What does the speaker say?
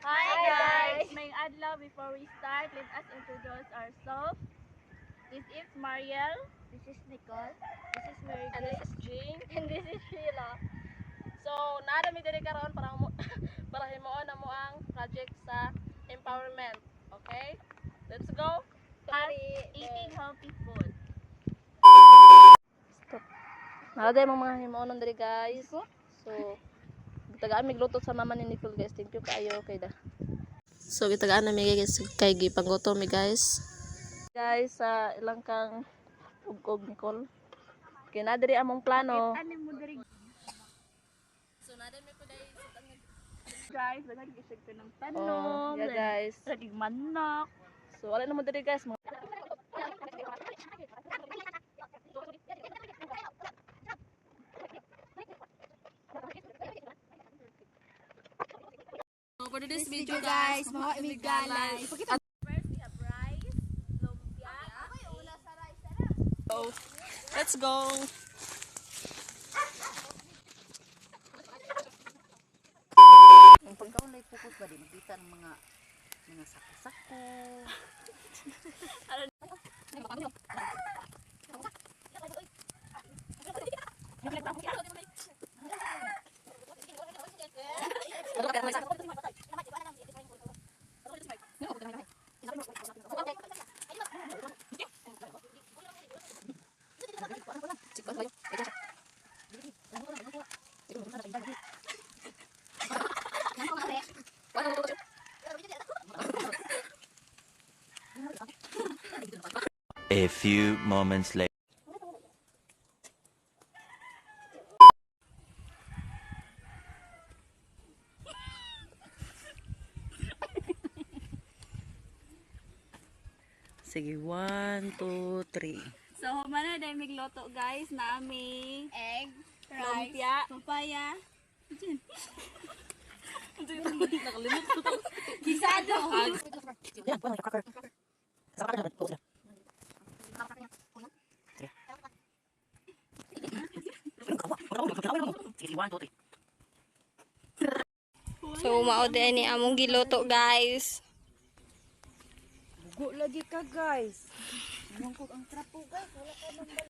Hi guys! May adlaw. Before we start, let us introduce ourselves. This is Mariel. This is Nicole. This is Mary And this is Jane. And this is Sheila. So, naada mi diri karon para para himuon na mo ang project sa empowerment. Okay? Let's go. Eating healthy food. Stop. Naada yung mga himuon diri guys. So, tagaan migluto sa mama ni Nicole guys. Thank you kaayo kay da. So, gitagaan na mi guys kay gipanggoto mi guys. Guys, sa ilang kang ug Nicole. Kay na diri among plano. So, naada mi ko dai Guys, nag-isig ko ng Oh, tanom. yeah guys. Naging manok. So, wala na mo diri guys. So, for this video guys, mga imigalay. First, we have rice, lumpia. so, let's go. Ang pagkaon lay focus ba din makita ng mga sako-sako. A few moments later. Sige, 1, 2, 3. So, humana dahil migloto guys na aming Egg, lumpia. papaya, Gisado. So, maod ni among giluto, guys. bugo lagi ka guys. Mangkog ang trapo guys, wala ka nang